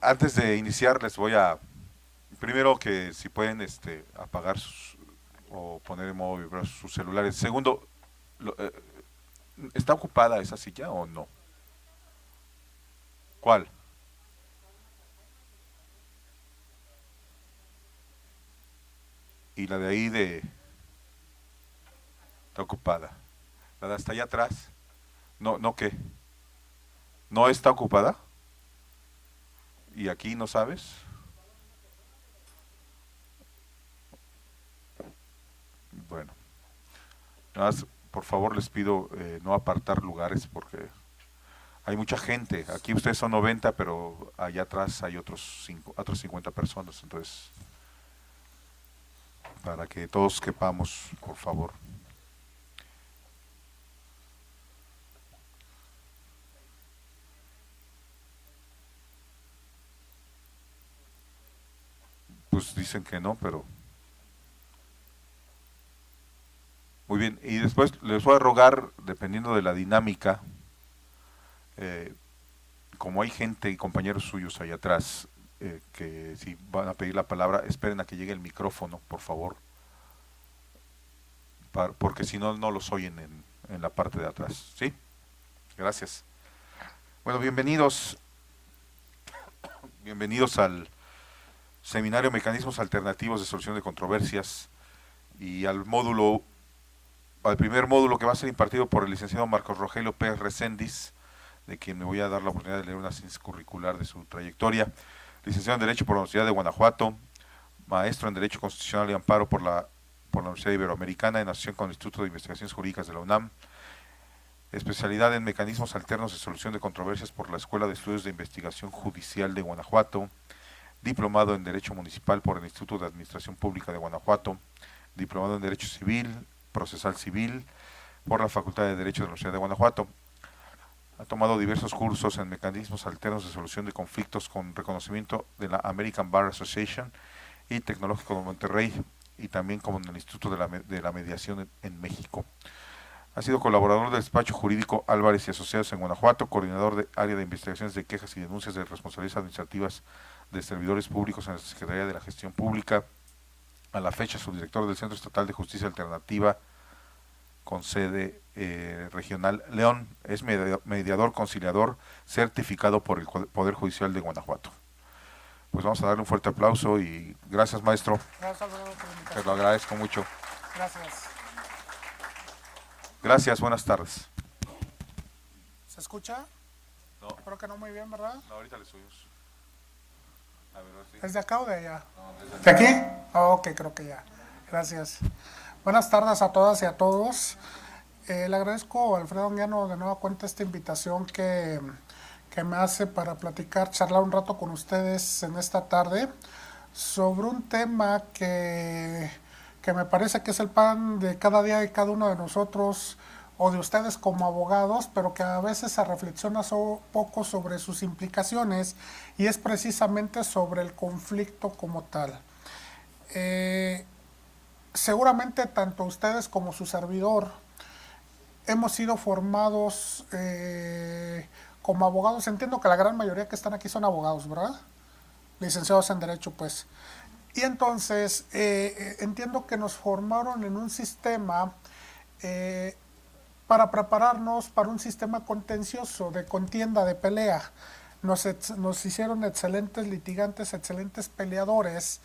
Antes de iniciar les voy a, primero que si pueden apagar o poner en modo vibrar sus celulares. Segundo, lo- eh, ¿está ocupada esa silla o no? ¿Cuál? Y la de ahí está ocupada. La de hasta allá atrás, no, no qué, no está ocupada. Y aquí no sabes. Bueno, nada más, por favor les pido no apartar lugares porque hay mucha gente. Aquí ustedes son 90, pero allá atrás hay otros 50 personas. Entonces, para que todos quepamos, por favor. Pues dicen que no, pero muy bien. Y después les voy a rogar, dependiendo de la dinámica, eh, como hay gente y compañeros suyos allá atrás, que si van a pedir la palabra, esperen a que llegue el micrófono, por favor, porque si no, no los oyen en la parte de atrás. ¿Sí? Gracias. Bueno, bienvenidos al seminario Mecanismos Alternativos de Solución de Controversias y al primer módulo que va a ser impartido por el licenciado Marcos Rogelio Pérez Recendis, de quien me voy a dar la oportunidad de leer una síntesis curricular de su trayectoria. Licenciado en Derecho por la Universidad de Guanajuato, maestro en Derecho Constitucional y Amparo por la Universidad Iberoamericana, en asociación con el Instituto de Investigaciones Jurídicas de la UNAM, especialidad en Mecanismos Alternos de Solución de Controversias por la Escuela de Estudios de Investigación Judicial de Guanajuato, diplomado en Derecho Municipal por el Instituto de Administración Pública de Guanajuato, diplomado en Derecho Civil, Procesal Civil, por la Facultad de Derecho de la Universidad de Guanajuato. Ha tomado diversos cursos en mecanismos alternos de solución de conflictos con reconocimiento de la American Bar Association y Tecnológico de Monterrey, y también como en el Instituto de la Mediación en México. Ha sido colaborador del despacho jurídico Álvarez y Asociados en Guanajuato, coordinador de área de investigaciones de quejas y denuncias de responsabilidades administrativas de servidores públicos en la Secretaría de la Gestión Pública. A la fecha, subdirector del Centro Estatal de Justicia Alternativa con sede regional León. Es mediador conciliador certificado por el Poder Judicial de Guanajuato. Pues vamos a darle un fuerte aplauso y gracias, maestro. Gracias, Alfredo, por Te lo invitarme. agradezco mucho. Gracias. Gracias, buenas tardes. ¿Se escucha? No, Creo que no muy bien, ¿verdad? no, ahorita le subimos. A ver, sí. ¿Es de acá o de allá? No, ¿De aquí? Oh, ok, creo que ya. Gracias. Buenas tardes a todas y a todos. Le agradezco a Alfredo Anguiano de nueva cuenta esta invitación que me hace para platicar, charlar un rato con ustedes en esta tarde sobre un tema que me parece que es el pan de cada día de cada uno de nosotros o de ustedes como abogados, pero que a veces se reflexiona poco sobre sus implicaciones, y es precisamente sobre el conflicto como tal. Eh, Seguramente tanto ustedes como su servidor hemos sido formados como abogados. Entiendo que la gran mayoría que están aquí son abogados, ¿verdad? Licenciados en Derecho, pues. Y entonces entiendo que nos formaron en un sistema eh, para prepararnos para un sistema contencioso, de contienda, de pelea. Nos hicieron excelentes litigantes, excelentes peleadores.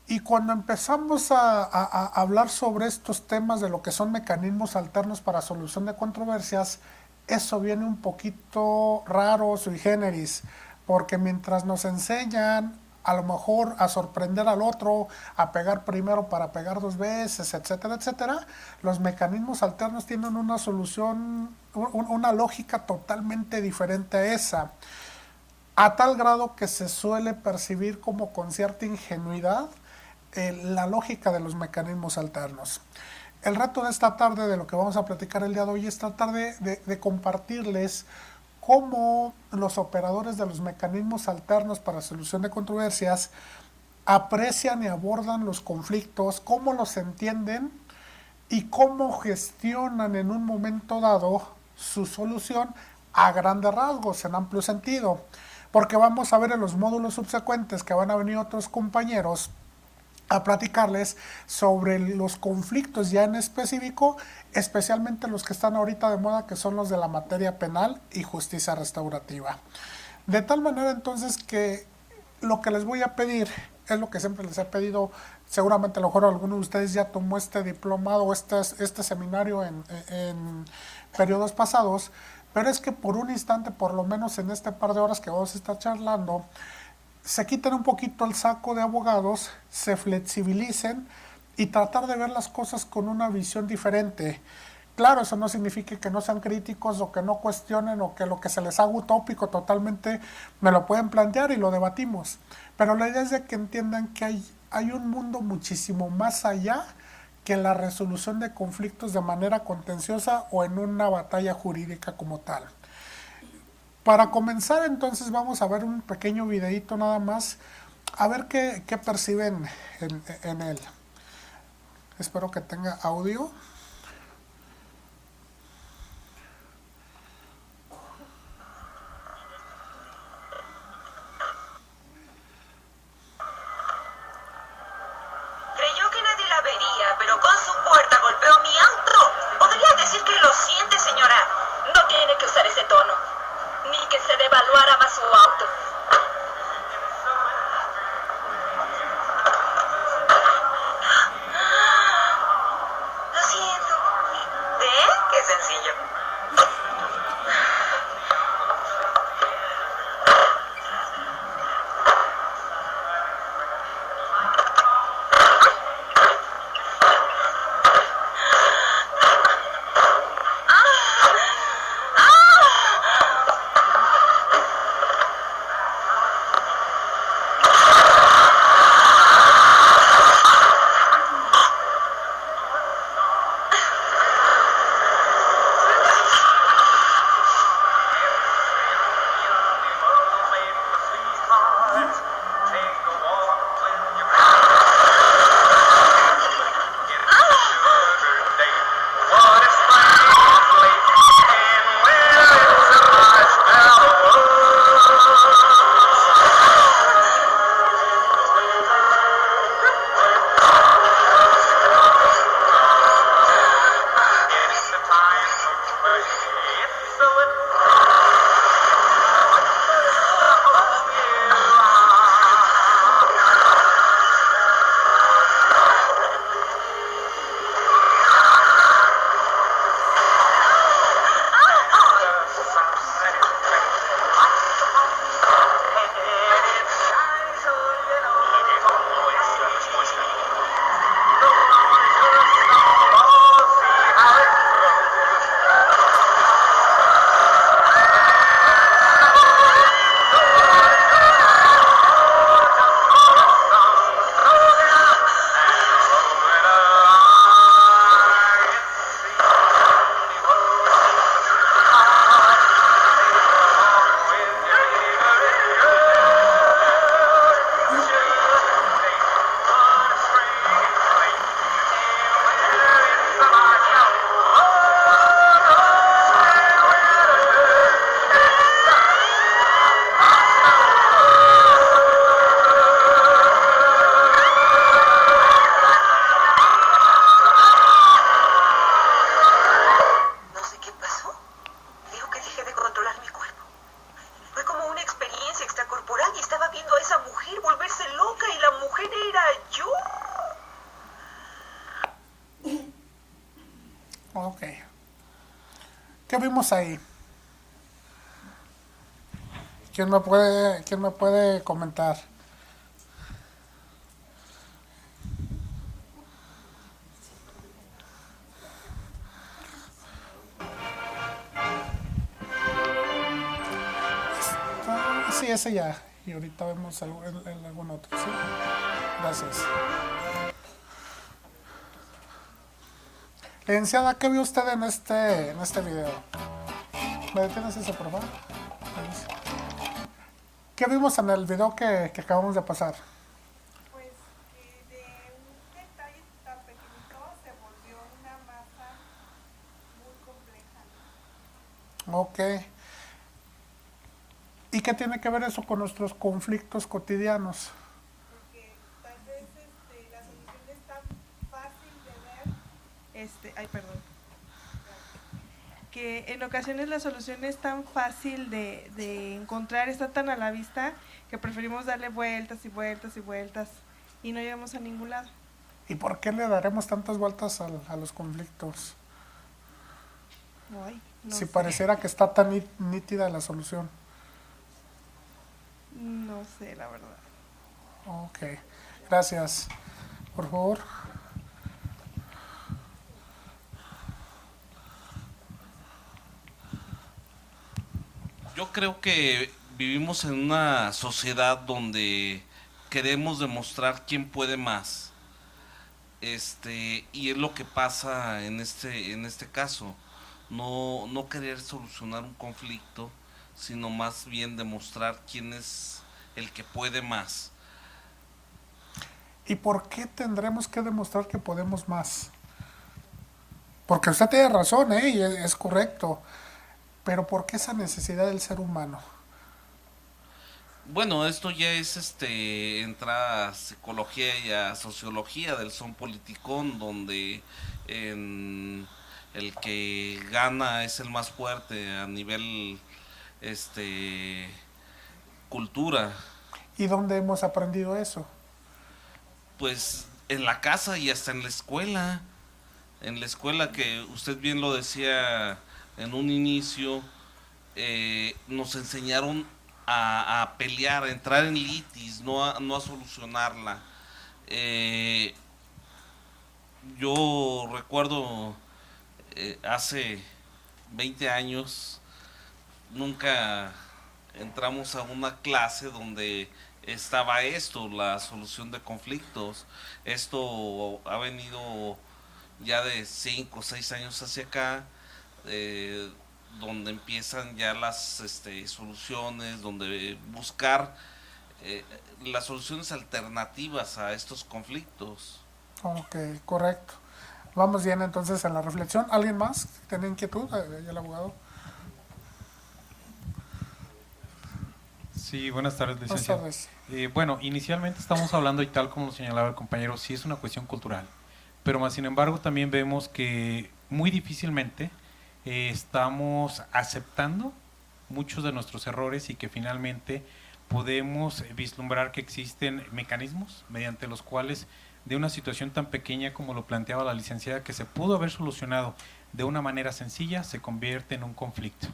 Y cuando empezamos a hablar sobre estos temas de lo que son mecanismos alternos para solución de controversias, eso viene un poquito raro, sui generis, porque mientras nos enseñan a lo mejor a sorprender al otro, a pegar primero para pegar dos veces, etcétera, etcétera, los mecanismos alternos tienen una solución, una lógica totalmente diferente a esa, a tal grado que se suele percibir como con cierta ingenuidad la lógica de los mecanismos alternos. El reto de esta tarde, de lo que vamos a platicar el día de hoy, es tratar de compartirles cómo los operadores de los mecanismos alternos para solución de controversias aprecian y abordan los conflictos, cómo los entienden y cómo gestionan en un momento dado su solución a grandes rasgos, en amplio sentido. porque vamos a ver en los módulos subsecuentes que van a venir otros compañeros a platicarles sobre los conflictos ya en específico, especialmente los que están ahorita de moda, que son los de la materia penal y justicia restaurativa. De tal manera entonces que lo que les voy a pedir es lo que siempre les he pedido. Seguramente a lo mejor alguno de ustedes ya tomó este diplomado o este seminario en periodos pasados, pero es que por un instante, por lo menos en este par de horas que vamos a estar charlando, se quiten un poquito el saco de abogados, se flexibilicen y tratar de ver las cosas con una visión diferente. Claro, eso no significa que no sean críticos o que no cuestionen o que lo que se les haga utópico totalmente me lo pueden plantear y lo debatimos. Pero la idea es de que entiendan que hay un mundo muchísimo más allá que la resolución de conflictos de manera contenciosa o en una batalla jurídica como tal. Para comenzar entonces vamos a ver un pequeño videito nada más, a ver qué perciben en él. Espero que tenga audio. Creyó que nadie la vería, pero con su puerta golpeó mi auto. ¿Podría decir que lo siente, señora? No tiene que usar ese tono. Ni que se devaluara más su auto. Lo siento. ¿Ven? Qué sencillo. Ok. ¿Qué vimos ahí? ¿Quién me puede comentar? Sí, ese ya. Y ahorita vemos en algún otro, ¿sí? Gracias. Licenciada, ¿qué vio usted en este video? ¿Me detienes ese, por favor? ¿Qué vimos en el video que acabamos de pasar? Pues que de un detalle tan pequeñito se volvió una masa muy compleja, ¿no? Ok. ¿Y qué tiene que ver eso con nuestros conflictos cotidianos? Porque tal vez la solución es tan fácil de ver, ay, perdón, que en ocasiones la solución es tan fácil de encontrar, está tan a la vista, que preferimos darle vueltas y vueltas y vueltas y no llegamos a ningún lado. ¿Y por qué le daremos tantas vueltas a los conflictos? Ay, no Si sé. pareciera que está tan nítida la solución. No sé, la verdad. Ok, gracias. Por favor. Yo creo que vivimos en una sociedad donde queremos demostrar quién puede más. Y es lo que pasa en este caso. No querer solucionar un conflicto, sino más bien demostrar quién es el que puede más. ¿Y por qué tendremos que demostrar que podemos más? Porque usted tiene razón, ¿eh? Y es correcto. Pero ¿por qué esa necesidad del ser humano? Bueno, esto ya es entra a psicología y a sociología del son politicón, donde el que gana es el más fuerte a nivel cultura. ¿Y dónde hemos aprendido eso? Pues en la casa y hasta en la escuela. En la escuela, que usted bien lo decía en un inicio, nos enseñaron a pelear, a entrar en litis, no a solucionarla. Yo recuerdo hace 20 años, nunca entramos a una clase donde estaba esto, la solución de conflictos. Esto ha venido ya de 5 o 6 años hacia acá, donde empiezan ya las soluciones, donde buscar las soluciones alternativas a estos conflictos. Ok, correcto. Vamos bien entonces en la reflexión. ¿Alguien más tiene inquietud? El abogado. Sí, buenas tardes, Buenas licenciado. tardes. Bueno, inicialmente estamos hablando, y tal como lo señalaba el compañero, sí es una cuestión cultural, pero más sin embargo también vemos que muy difícilmente estamos aceptando muchos de nuestros errores y que finalmente podemos vislumbrar que existen mecanismos mediante los cuales de una situación tan pequeña como lo planteaba la licenciada, que se pudo haber solucionado de una manera sencilla, se convierte en un conflicto.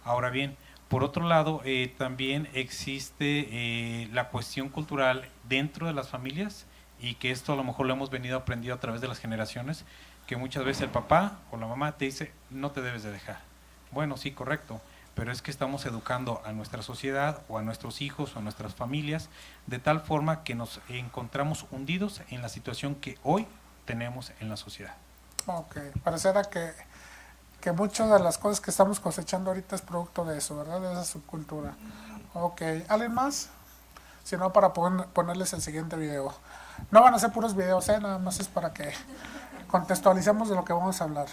Ahora bien, por otro lado, también existe la cuestión cultural dentro de las familias, y que esto a lo mejor lo hemos venido aprendiendo a través de las generaciones, que muchas veces el papá o la mamá te dice, no te debes de dejar. Bueno, sí, correcto, pero es que estamos educando a nuestra sociedad o a nuestros hijos o a nuestras familias de tal forma que nos encontramos hundidos en la situación que hoy tenemos en la sociedad. Ok, pareciera que muchas de las cosas que estamos cosechando ahorita es producto de eso, ¿verdad? De esa subcultura. Ok, ¿alguien más? Si no, para ponerles el siguiente video. No van a ser puros videos, nada más es para que contextualicemos de lo que vamos a hablar.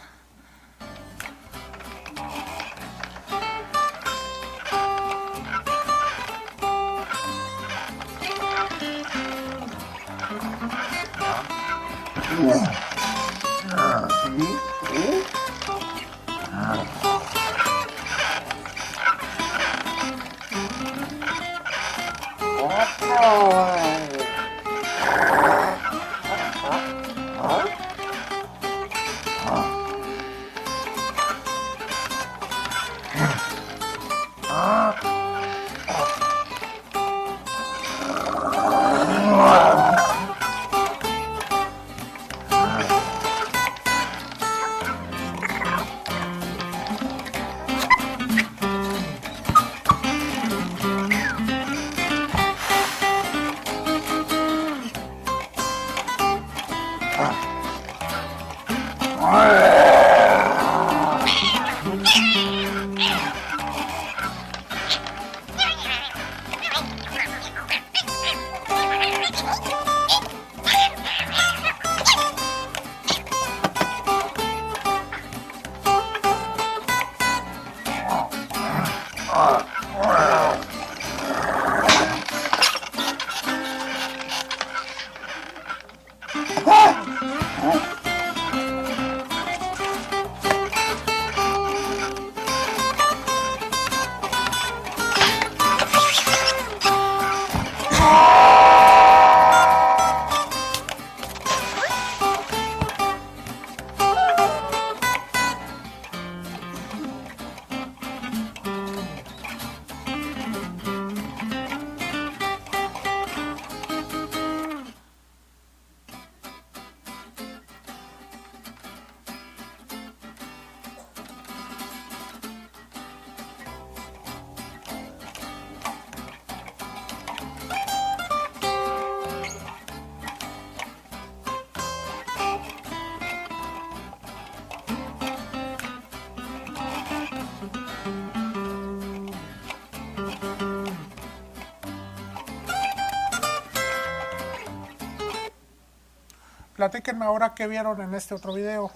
Platíquenme ahora qué vieron en este otro video.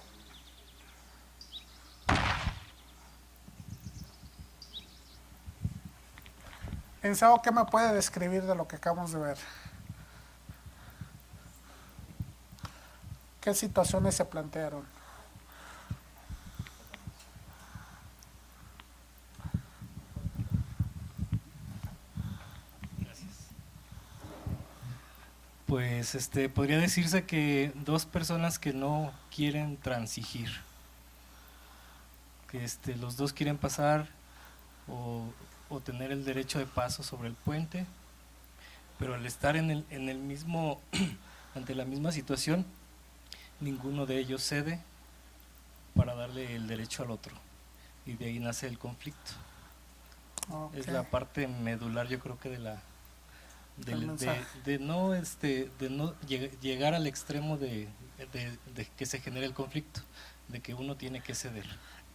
Licenciado, ¿qué me puede describir de lo que acabamos de ver? ¿Qué situaciones se plantearon? Pues podría decirse que dos personas que no quieren transigir, que los dos quieren pasar o tener el derecho de paso sobre el puente, pero al estar en el mismo ante la misma situación, ninguno de ellos cede para darle el derecho al otro, y de ahí nace el conflicto. Okay. Es la parte medular, yo creo que de la de no llegar al extremo de que se genere el conflicto, de que uno tiene que ceder.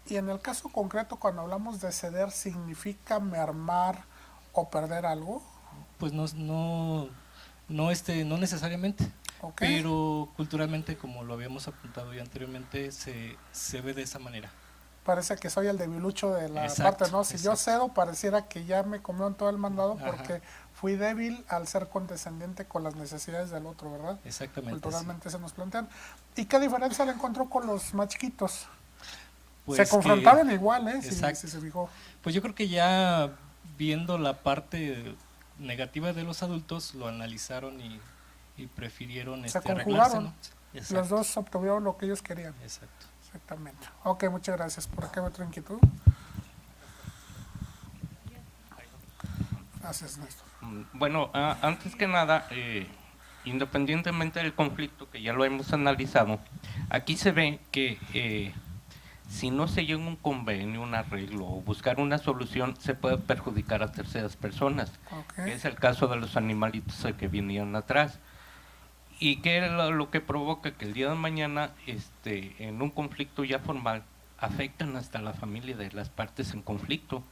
Y en el caso concreto, cuando hablamos de ceder, ¿significa mermar o perder algo? Pues no necesariamente, Okay. pero culturalmente, como lo habíamos apuntado ya anteriormente, se ve de esa manera. Parece que soy el debilucho de la Exacto, parte, ¿no? Si yo exacto. cedo, pareciera que ya me comieron todo el mandado Ajá. porque fui débil al ser condescendiente con las necesidades del otro, ¿verdad? Exactamente. Culturalmente se nos plantean. ¿Y qué diferencia le encontró con los más chiquitos? Pues se confrontaron igual, ¿eh? Si se fijó. Pues yo creo que ya viendo la parte negativa de los adultos, lo analizaron y prefirieron Se arreglarse, conjugaron. ¿no? Exacto. Los dos obtuvieron lo que ellos querían. Exacto. Exactamente. Ok, muchas gracias. ¿Por acá otra inquietud? Gracias, Néstor. Bueno, antes que nada, independientemente del conflicto, que ya lo hemos analizado, aquí se ve que si no se llega a un convenio, un arreglo o buscar una solución, se puede perjudicar a terceras personas. Okay. Es el caso de los animalitos que venían atrás. ¿Y qué es lo que provoca? Que el día de mañana, en un conflicto ya formal, afectan hasta la familia de las partes en conflicto.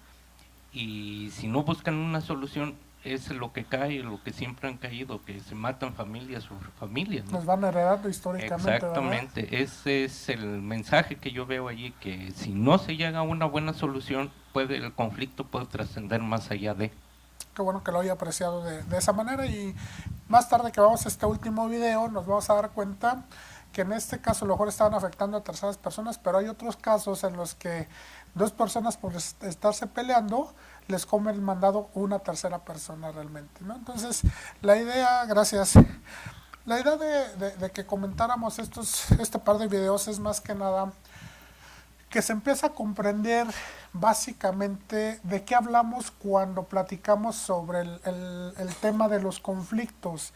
Y si no buscan una solución, es lo que cae, lo que siempre han caído, que se matan familias sobre familias, ¿no? Nos van heredando históricamente. Exactamente, ¿verdad? Ese es el mensaje que yo veo allí, que si no se llega a una buena solución, el conflicto puede trascender más allá de... Qué bueno que lo haya apreciado de esa manera, y más tarde que vamos a este último video nos vamos a dar cuenta que en este caso a lo mejor estaban afectando a terceras personas, pero hay otros casos en los que dos personas por estarse peleando les come el mandado una tercera persona realmente, ¿no? Entonces la idea, gracias, la idea de que comentáramos este par de videos es más que nada que se empieza a comprender básicamente de qué hablamos cuando platicamos sobre el tema de los conflictos.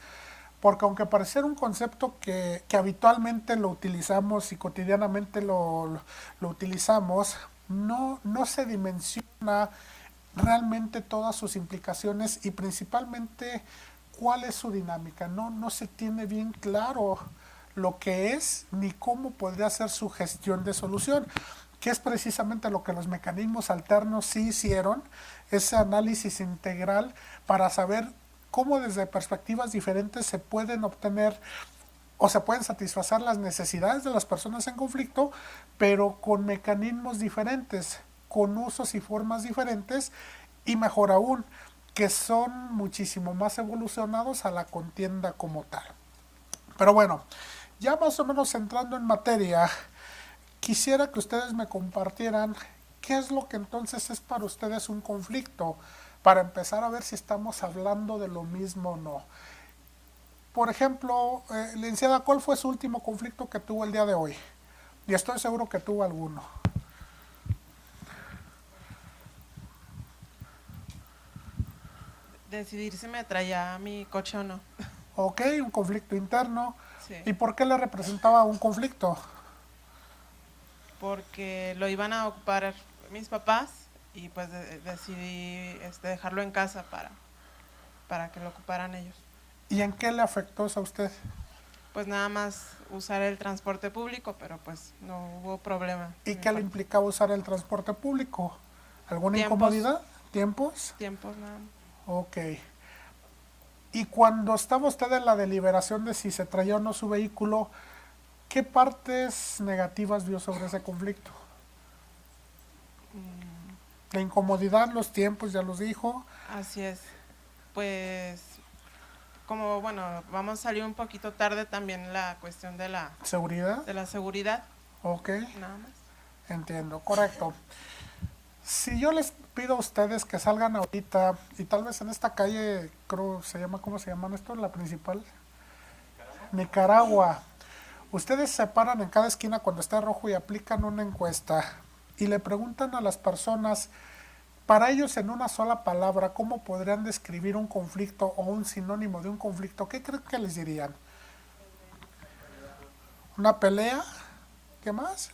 Porque aunque pareciera un concepto que habitualmente lo utilizamos y cotidianamente lo utilizamos, no se dimensiona realmente todas sus implicaciones y principalmente cuál es su dinámica. No se tiene bien claro lo que es ni cómo podría ser su gestión de solución, que es precisamente lo que los mecanismos alternos sí hicieron, ese análisis integral para saber cómo desde perspectivas diferentes se pueden obtener o se pueden satisfacer las necesidades de las personas en conflicto, pero con mecanismos diferentes, con usos y formas diferentes, y mejor aún, que son muchísimo más evolucionados a la contienda como tal. Pero bueno, ya más o menos entrando en materia, quisiera que ustedes me compartieran qué es lo que entonces es para ustedes un conflicto, para empezar a ver si estamos hablando de lo mismo o no. Por ejemplo, licenciada, ¿cuál fue su último conflicto que tuvo el día de hoy? Y estoy seguro que tuvo alguno. Decidir si me traía mi coche o no. Ok, un conflicto interno. Sí. ¿Y por qué le representaba un conflicto? Porque lo iban a ocupar mis papás y pues decidí dejarlo en casa para que lo ocuparan ellos. ¿Y en qué le afectó eso a usted? Pues nada más usar el transporte público, pero pues no hubo problema. ¿Y qué le implicaba usar el transporte público? ¿Alguna Tiempos. incomodidad? ¿Tiempos? Tiempos nada más. Ok. Y cuando estaba usted en la deliberación de si se traía o no su vehículo, ¿qué partes negativas vio sobre ese conflicto? La incomodidad, los tiempos, ya los dijo. Así es. Pues, como, bueno, vamos a salir un poquito tarde, también la cuestión de la ¿Seguridad? seguridad, Ok, nada más. entiendo, correcto. Si yo les pido a ustedes que salgan ahorita, y tal vez en esta calle, creo, ¿cómo se llama esto? La principal. Nicaragua. Ustedes se paran en cada esquina cuando está rojo y aplican una encuesta y le preguntan a las personas, para ellos en una sola palabra, ¿cómo podrían describir un conflicto o un sinónimo de un conflicto? ¿Qué creen que les dirían? ¿Una pelea? ¿Qué más?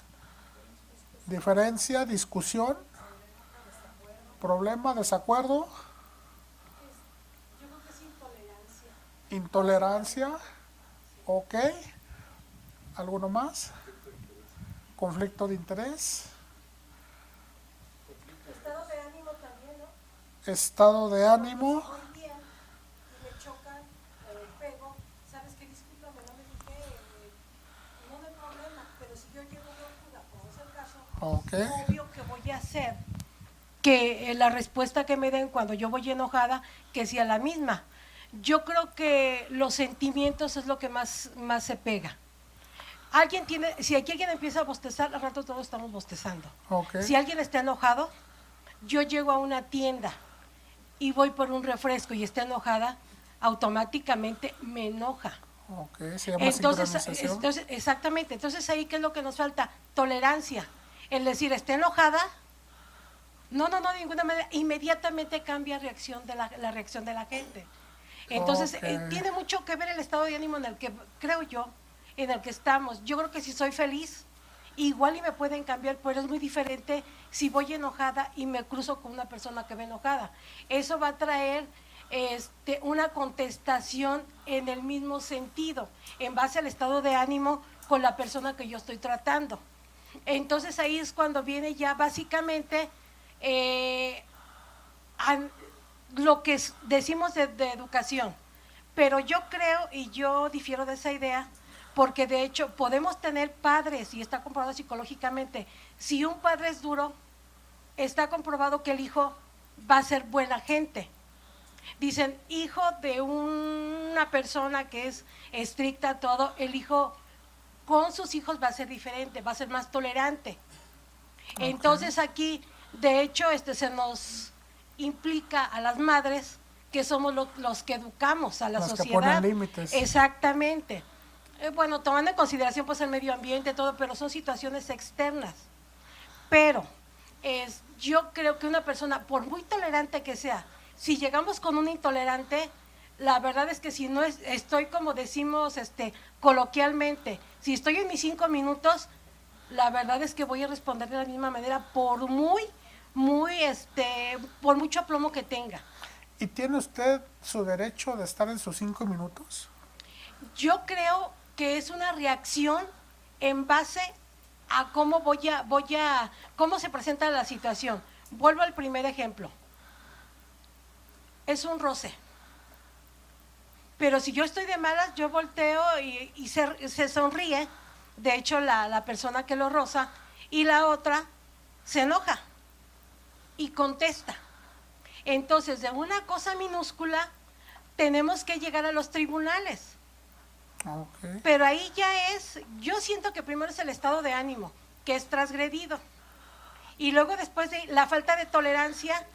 Diferencia, discusión, problema, desacuerdo. Intolerancia. Ok. ¿Alguno más? Conflicto de interés. Estado de ánimo también, ¿no? Estado de ánimo. Un día y me chocan, pego, ¿sabes qué? Discúlpame, no me dije, no hay problema, pero si yo llego locura, como es el caso, Ok. obvio que voy a hacer que la respuesta que me den cuando yo voy enojada, que sea la misma. Yo creo que los sentimientos es lo que más se pega. Si aquí alguien empieza a bostezar, al rato todos estamos bostezando. Ok. Si alguien está enojado, yo llego a una tienda y voy por un refresco y está enojada, automáticamente me enoja. Ok, se llama sincronización. Entonces, exactamente. Entonces ahí, ¿qué es lo que nos falta? Tolerancia. El decir, está enojada, no, de ninguna manera, inmediatamente cambia la reacción de la gente. Entonces, Ok. tiene mucho que ver el estado de ánimo en el que, creo yo, en el que estamos. Yo creo que si soy feliz, igual y me pueden cambiar, pero es muy diferente si voy enojada y me cruzo con una persona que va enojada. Eso va a traer una contestación en el mismo sentido, en base al estado de ánimo con la persona que yo estoy tratando. Entonces ahí es cuando viene ya básicamente lo que decimos de educación. Pero yo creo, y yo difiero de esa idea, porque de hecho podemos tener padres, y está comprobado psicológicamente, si un padre es duro, está comprobado que el hijo va a ser buena gente. Dicen, hijo de una persona que es estricta, todo, el hijo con sus hijos va a ser diferente, va a ser más tolerante. Okay. Entonces aquí, de hecho, se nos implica a las madres que somos los que educamos a la sociedad. Que ponen límites. Exactamente. Bueno, tomando en consideración pues el medio ambiente, todo, pero son situaciones externas. Pero yo creo que una persona, por muy tolerante que sea, si llegamos con un intolerante, la verdad es que si no estoy, como decimos coloquialmente, si estoy en mis 5 minutos, la verdad es que voy a responder de la misma manera por por mucho aplomo que tenga. ¿Y tiene usted su derecho de estar en sus 5 minutos? Yo creo que es una reacción en base a cómo cómo se presenta la situación. Vuelvo al primer ejemplo. Es un roce. Pero si yo estoy de malas, yo volteo y se sonríe. De hecho, la persona que lo roza, y la otra se enoja y contesta. Entonces, de una cosa minúscula, tenemos que llegar a los tribunales. Okay. Pero ahí ya yo siento que primero es el estado de ánimo, que es transgredido. Y luego después de la falta de tolerancia,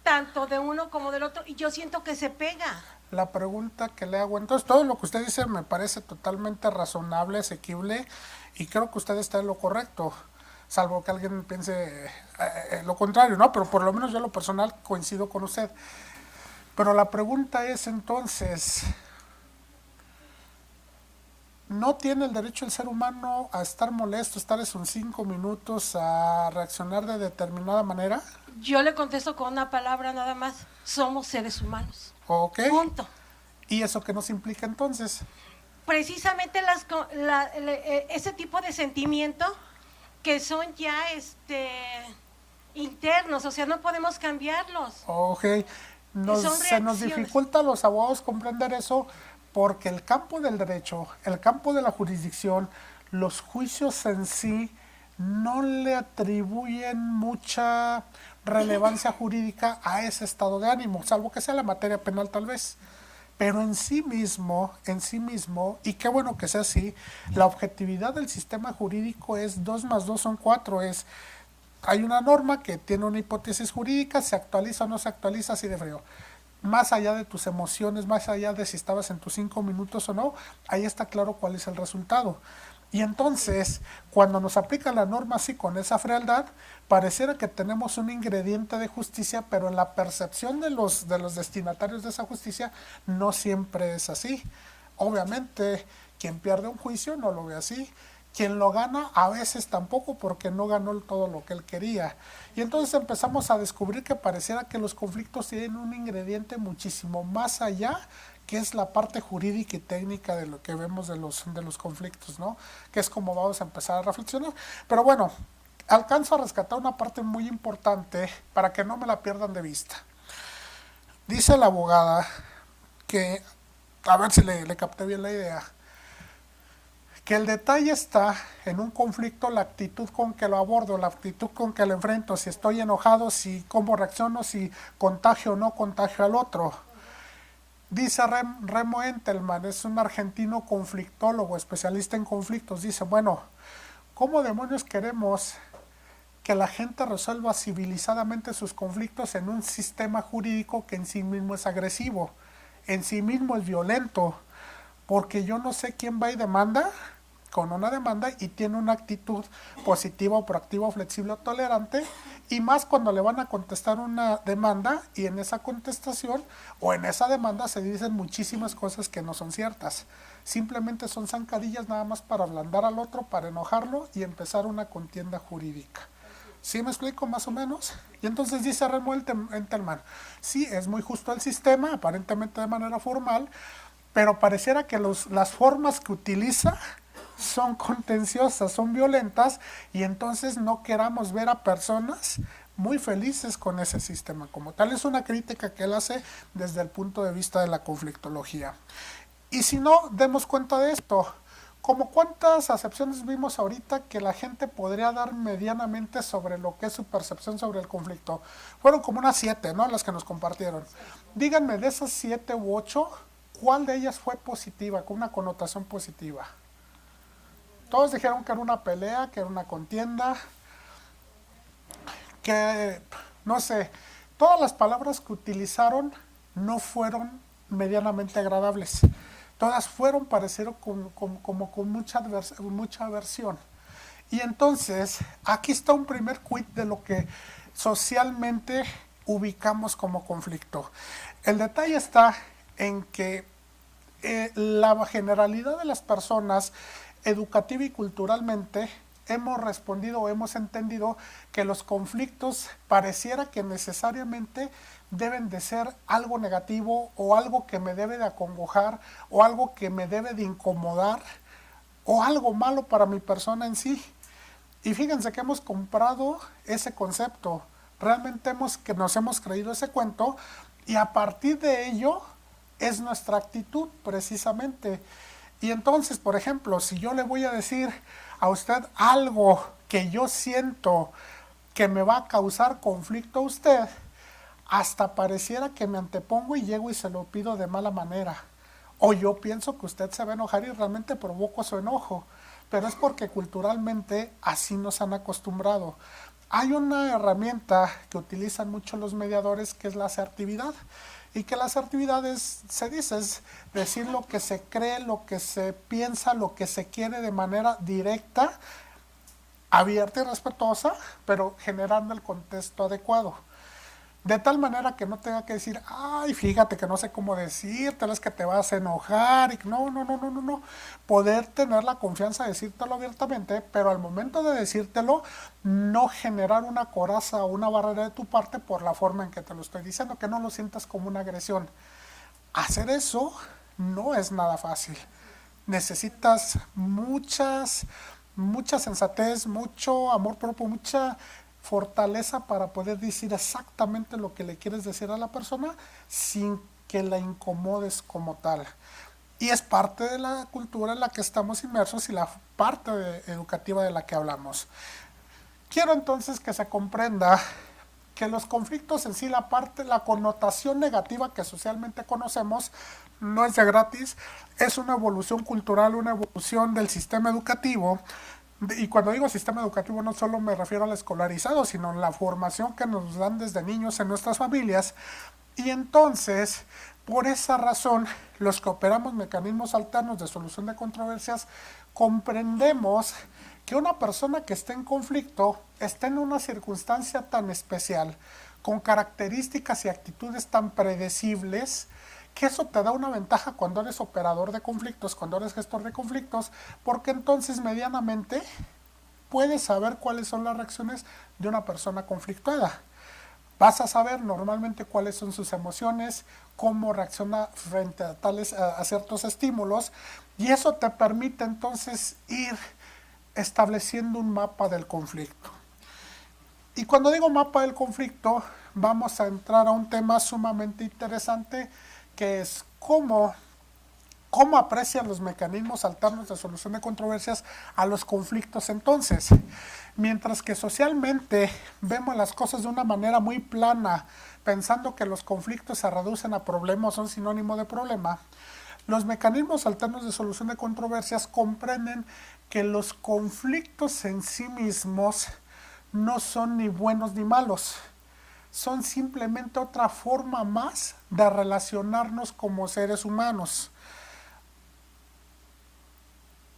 tanto de uno como del otro, y yo siento que se pega. La pregunta que le hago, entonces todo lo que usted dice me parece totalmente razonable, asequible, y creo que usted está en lo correcto, salvo que alguien piense lo contrario, ¿no? Pero por lo menos yo en lo personal coincido con usted. Pero la pregunta es entonces, ¿no tiene el derecho el ser humano a estar molesto, estar en sus 5 minutos, a reaccionar de determinada manera? Yo le contesto con una palabra nada más, somos seres humanos. Ok. Punto. ¿Y eso qué nos implica entonces? Precisamente ese tipo de sentimiento que son ya internos, o sea, no podemos cambiarlos. Ok. se nos dificulta a los abogados comprender eso porque el campo del derecho, el campo de la jurisdicción, los juicios en sí no le atribuyen mucha relevancia jurídica a ese estado de ánimo, salvo que sea la materia penal tal vez. Pero en sí mismo, y qué bueno que sea así, la objetividad del sistema jurídico es 2 más 2 son 4, hay una norma que tiene una hipótesis jurídica, se actualiza o no se actualiza así de frío. Más allá de tus emociones, más allá de si estabas en tus 5 minutos o no, ahí está claro cuál es el resultado. Y entonces, cuando nos aplica la norma así con esa frialdad, pareciera que tenemos un ingrediente de justicia, pero en la percepción de los destinatarios de esa justicia no siempre es así. Obviamente, quien pierde un juicio no lo ve así. Quien lo gana a veces tampoco porque no ganó todo lo que él quería. Y entonces empezamos a descubrir que pareciera que los conflictos tienen un ingrediente muchísimo más allá, que es la parte jurídica y técnica de lo que vemos de los conflictos, ¿no? Que es como vamos a empezar a reflexionar. Pero bueno, alcanzo a rescatar una parte muy importante para que no me la pierdan de vista. Dice la abogada que, a ver si le capté bien la idea, que el detalle está en un conflicto, la actitud con que lo abordo, la actitud con que lo enfrento, si estoy enojado, si cómo reacciono, si contagio o no contagio al otro. Dice Remo Entelman, es un argentino conflictólogo, especialista en conflictos, dice, bueno, ¿cómo demonios queremos que la gente resuelva civilizadamente sus conflictos en un sistema jurídico que en sí mismo es agresivo, en sí mismo es violento? Porque yo no sé quién va y demanda con una demanda y tiene una actitud positiva o proactiva o flexible o tolerante, y más cuando le van a contestar una demanda y en esa contestación o en esa demanda se dicen muchísimas cosas que no son ciertas. Simplemente son zancadillas nada más para ablandar al otro, para enojarlo y empezar una contienda jurídica. ¿Sí me explico más o menos? Y entonces dice Remo Entelman, sí, es muy justo el sistema, aparentemente de manera formal, pero pareciera que las formas que utiliza son contenciosas, son violentas, y entonces no queramos ver a personas muy felices con ese sistema como tal. Es una crítica que él hace desde el punto de vista de la conflictología. Y si no, demos cuenta de esto. Como cuántas acepciones vimos ahorita que la gente podría dar medianamente sobre lo que es su percepción sobre el conflicto. Fueron como unas 7, ¿no? Las que nos compartieron. Díganme, de esas 7 u 8, ¿cuál de ellas fue positiva, con una connotación positiva? Todos dijeron que era una pelea, que era una contienda, que, no sé, todas las palabras que utilizaron no fueron medianamente agradables. Todas fueron, parecieron como con mucha aversión. Y entonces, aquí está un primer quid de lo que socialmente ubicamos como conflicto. El detalle está en que la generalidad de las personas, educativa y culturalmente, hemos respondido o hemos entendido que los conflictos pareciera que necesariamente deben de ser algo negativo o algo que me debe de acongojar o algo que me debe de incomodar o algo malo para mi persona en sí. Y fíjense que hemos comprado ese concepto, realmente nos hemos creído ese cuento, y a partir de ello es nuestra actitud precisamente. Y entonces, por ejemplo, si yo le voy a decir a usted algo que yo siento que me va a causar conflicto a usted, hasta pareciera que me antepongo y llego y se lo pido de mala manera. O yo pienso que usted se va a enojar y realmente provoco su enojo. Pero es porque culturalmente así nos han acostumbrado. Hay una herramienta que utilizan mucho los mediadores, que es la asertividad. Y que la asertividad se dice, es decir lo que se cree, lo que se piensa, lo que se quiere de manera directa, abierta y respetuosa, pero generando el contexto adecuado. De tal manera que no tenga que decir, ay, fíjate que no sé cómo decírtelo, es que te vas a enojar. Y no. Poder tener la confianza de decírtelo abiertamente, pero al momento de decírtelo, no generar una coraza o una barrera de tu parte por la forma en que te lo estoy diciendo, que no lo sientas como una agresión. Hacer eso no es nada fácil. Necesitas mucha sensatez, mucho amor propio, mucha fortaleza para poder decir exactamente lo que le quieres decir a la persona sin que la incomodes como tal. Y es parte de la cultura en la que estamos inmersos y la parte educativa de la que hablamos. Quiero entonces que se comprenda que los conflictos en sí, la connotación negativa que socialmente conocemos, no es de gratis, es una evolución cultural, una evolución del sistema educativo. Y cuando digo sistema educativo no solo me refiero al escolarizado, sino la formación que nos dan desde niños en nuestras familias. Y entonces, por esa razón, los que operamos mecanismos alternos de solución de controversias, comprendemos que una persona que esté en conflicto está en una circunstancia tan especial, con características y actitudes tan predecibles, que eso te da una ventaja cuando eres operador de conflictos, cuando eres gestor de conflictos, porque entonces medianamente puedes saber cuáles son las reacciones de una persona conflictuada. Vas a saber normalmente cuáles son sus emociones, cómo reacciona frente a ciertos estímulos, y eso te permite entonces ir estableciendo un mapa del conflicto. Y cuando digo mapa del conflicto, vamos a entrar a un tema sumamente interesante, que es cómo aprecian los mecanismos alternos de solución de controversias a los conflictos entonces. Mientras que socialmente vemos las cosas de una manera muy plana, pensando que los conflictos se reducen a problemas, son sinónimo de problema, los mecanismos alternos de solución de controversias comprenden que los conflictos en sí mismos no son ni buenos ni malos. Son simplemente otra forma más de relacionarnos como seres humanos.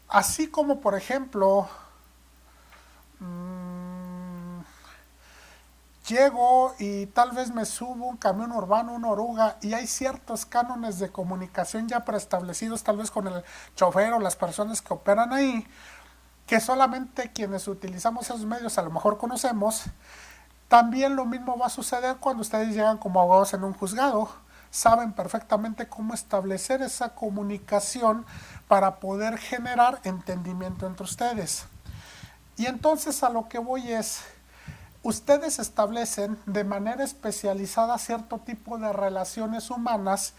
Así como, por ejemplo, llego y tal vez me subo un camión urbano, una oruga, y hay ciertos cánones de comunicación ya preestablecidos, tal vez con el chofer o las personas que operan ahí, que solamente quienes utilizamos esos medios a lo mejor conocemos. También lo mismo va a suceder cuando ustedes llegan como abogados en un juzgado. Saben perfectamente cómo establecer esa comunicación para poder generar entendimiento entre ustedes. Y entonces a lo que voy es, ustedes establecen de manera especializada cierto tipo de relaciones humanas,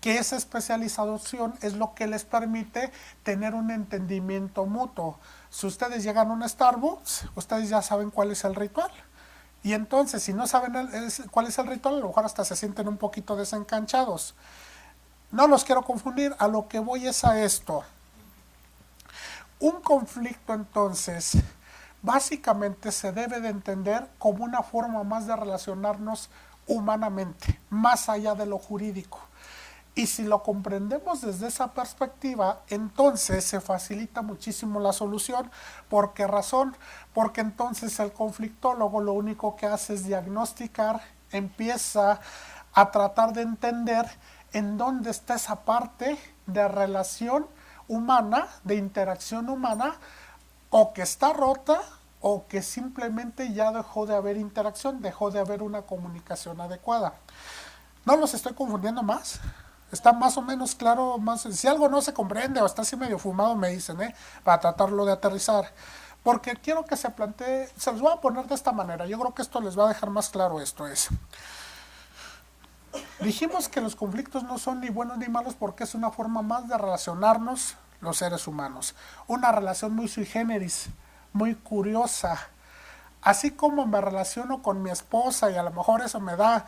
que esa especialización es lo que les permite tener un entendimiento mutuo. Si ustedes llegan a un Starbucks, ustedes ya saben cuál es el ritual. Y entonces, si no saben cuál es el ritual, a lo mejor hasta se sienten un poquito desencanchados. No los quiero confundir, a lo que voy es a esto. Un conflicto, entonces, básicamente se debe de entender como una forma más de relacionarnos humanamente, más allá de lo jurídico. Y si lo comprendemos desde esa perspectiva, entonces se facilita muchísimo la solución. ¿Por qué razón? Porque entonces el conflictólogo lo único que hace es diagnosticar, empieza a tratar de entender en dónde está esa parte de relación humana, de interacción humana, o que está rota, o que simplemente ya dejó de haber interacción, dejó de haber una comunicación adecuada. ¿No los estoy confundiendo más? Está más o menos claro, si algo no se comprende o está así medio fumado me dicen, para tratarlo de aterrizar. Porque quiero que se plantee, se los voy a poner de esta manera, yo creo que esto les va a dejar más claro esto es. Dijimos que los conflictos no son ni buenos ni malos porque es una forma más de relacionarnos los seres humanos. Una relación muy sui generis, muy curiosa. Así como me relaciono con mi esposa y a lo mejor eso me da,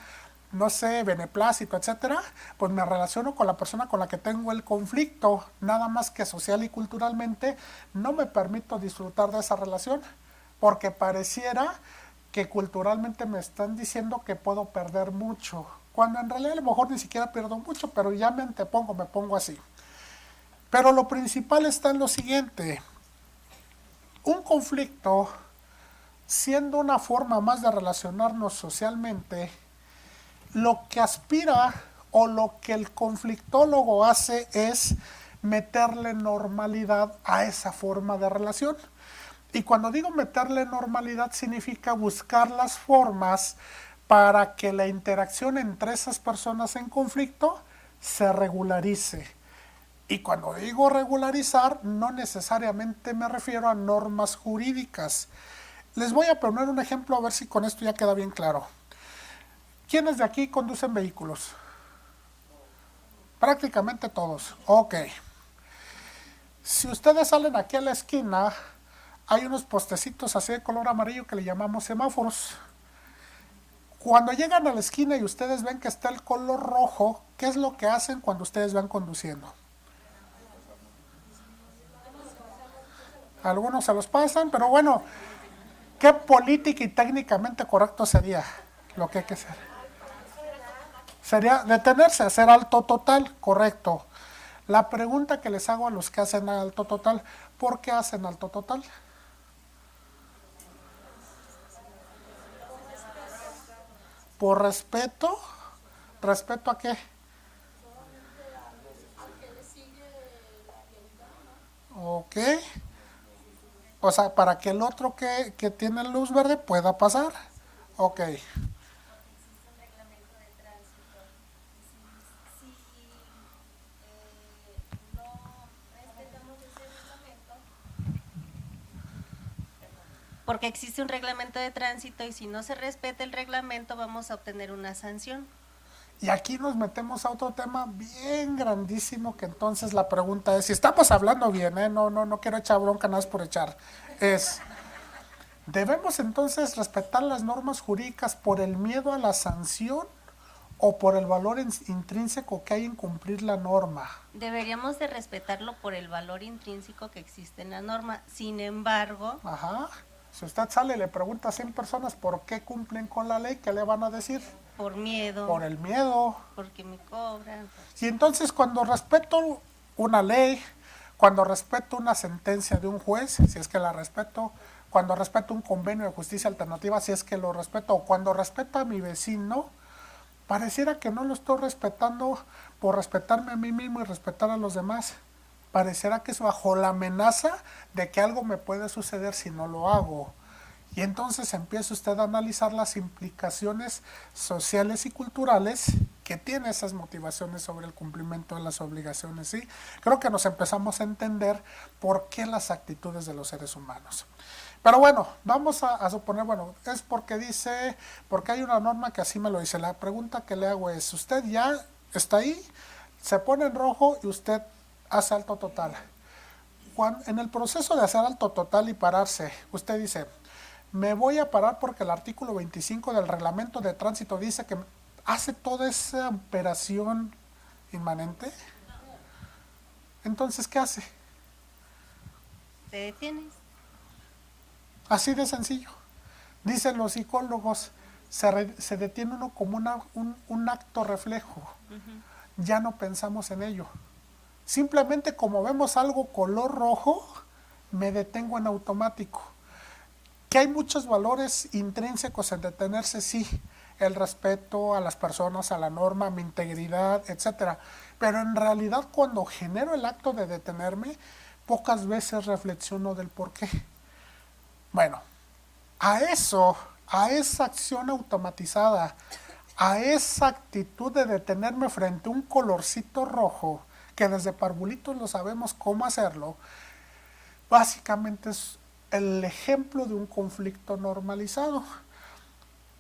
no sé, beneplácito, etcétera, pues me relaciono con la persona con la que tengo el conflicto, nada más que social y culturalmente no me permito disfrutar de esa relación, porque pareciera que culturalmente me están diciendo que puedo perder mucho, cuando en realidad a lo mejor ni siquiera pierdo mucho, pero ya me antepongo, me pongo así. Pero lo principal está en lo siguiente, un conflicto, siendo una forma más de relacionarnos socialmente, lo que aspira o lo que el conflictólogo hace es meterle normalidad a esa forma de relación. Y cuando digo meterle normalidad significa buscar las formas para que la interacción entre esas personas en conflicto se regularice. Y cuando digo regularizar, no necesariamente me refiero a normas jurídicas. Les voy a poner un ejemplo a ver si con esto ya queda bien claro. ¿Quiénes de aquí conducen vehículos? Prácticamente todos. Ok. Si ustedes salen aquí a la esquina, hay unos postecitos así de color amarillo que le llamamos semáforos. Cuando llegan a la esquina y ustedes ven que está el color rojo, ¿qué es lo que hacen cuando ustedes van conduciendo? Algunos se los pasan, pero bueno, ¿qué política y técnicamente correcto sería lo que hay que hacer? Sería detenerse, hacer alto total, correcto. La pregunta que les hago a los que hacen alto total, ¿por qué hacen alto total? Por respeto. ¿Respeto a qué? Ok. O sea, para que el otro que tiene luz verde pueda pasar. Ok. Porque existe un reglamento de tránsito y si no se respeta el reglamento vamos a obtener una sanción. Y aquí nos metemos a otro tema bien grandísimo, que entonces la pregunta es, si estamos hablando bien, no quiero echar bronca nada más por echar, ¿debemos entonces respetar las normas jurídicas por el miedo a la sanción o por el valor intrínseco que hay en cumplir la norma? Deberíamos de respetarlo por el valor intrínseco que existe en la norma. Sin embargo, Ajá. Si usted sale y le pregunta a 100 personas por qué cumplen con la ley, ¿qué le van a decir? por miedo, Por el miedo. porque me cobran. Y entonces cuando respeto una ley, cuando respeto una sentencia de un juez, si es que la respeto, cuando respeto un convenio de justicia alternativa, si es que lo respeto, o cuando respeto a mi vecino, pareciera que no lo estoy respetando por respetarme a mí mismo y respetar a los demás. Pareciera que es bajo la amenaza de que algo me puede suceder si no lo hago. Y entonces empieza usted a analizar las implicaciones sociales y culturales que tiene esas motivaciones sobre el cumplimiento de las obligaciones. ¿Sí? Creo que nos empezamos a entender por qué las actitudes de los seres humanos. Pero bueno, vamos a suponer, bueno, es porque hay una norma que así me lo dice. La pregunta que le hago es, usted ya está ahí, se pone en rojo y usted hace alto total. En el proceso de hacer alto total y pararse, usted dice, me voy a parar porque el artículo 25 del reglamento de tránsito dice que hace toda esa operación inmanente. Entonces, ¿qué hace? ¿Te detienes? Así de sencillo. Dicen los psicólogos, se detiene uno como un acto reflejo. Ya no pensamos en ello. Simplemente como vemos algo color rojo, me detengo en automático. Que hay muchos valores intrínsecos en detenerse, sí. El respeto a las personas, a la norma, a mi integridad, etcétera. Pero en realidad cuando genero el acto de detenerme, pocas veces reflexiono del por qué. Bueno, a esa acción automatizada, a esa actitud de detenerme frente a un colorcito rojo, que desde parvulitos lo sabemos cómo hacerlo, básicamente es el ejemplo de un conflicto normalizado.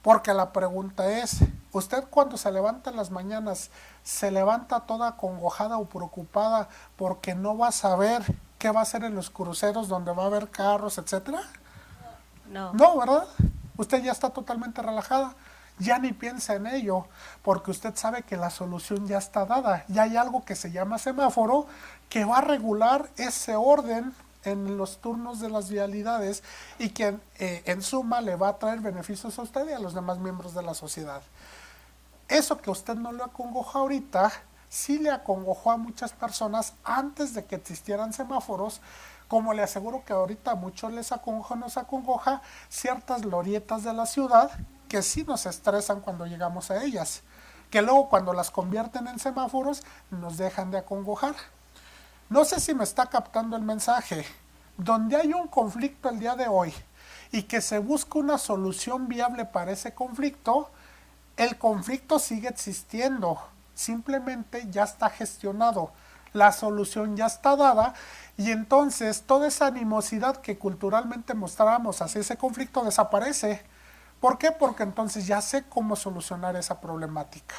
Porque la pregunta es, ¿usted cuando se levanta en las mañanas, se levanta toda acongojada o preocupada porque no va a saber qué va a hacer en los cruceros donde va a haber carros, etcétera? No. No, ¿verdad? Usted ya está totalmente relajada, ya ni piensa en ello, porque usted sabe que la solución ya está dada. Ya hay algo que se llama semáforo que va a regular ese orden en los turnos de las vialidades y que en suma le va a traer beneficios a usted y a los demás miembros de la sociedad. Eso que usted no le acongoja ahorita, sí le acongojó a muchas personas antes de que existieran semáforos, como le aseguro que ahorita a muchos les acongoja, nos acongoja ciertas glorietas de la ciudad que sí nos estresan cuando llegamos a ellas, que luego cuando las convierten en semáforos nos dejan de acongojar. No sé si me está captando el mensaje. Donde hay un conflicto el día de hoy y que se busca una solución viable para ese conflicto, el conflicto sigue existiendo, simplemente ya está gestionado. la solución ya está dada, y entonces toda esa animosidad que culturalmente mostrábamos hacia ese conflicto desaparece. ¿Por qué? Porque entonces ya sé cómo solucionar esa problemática.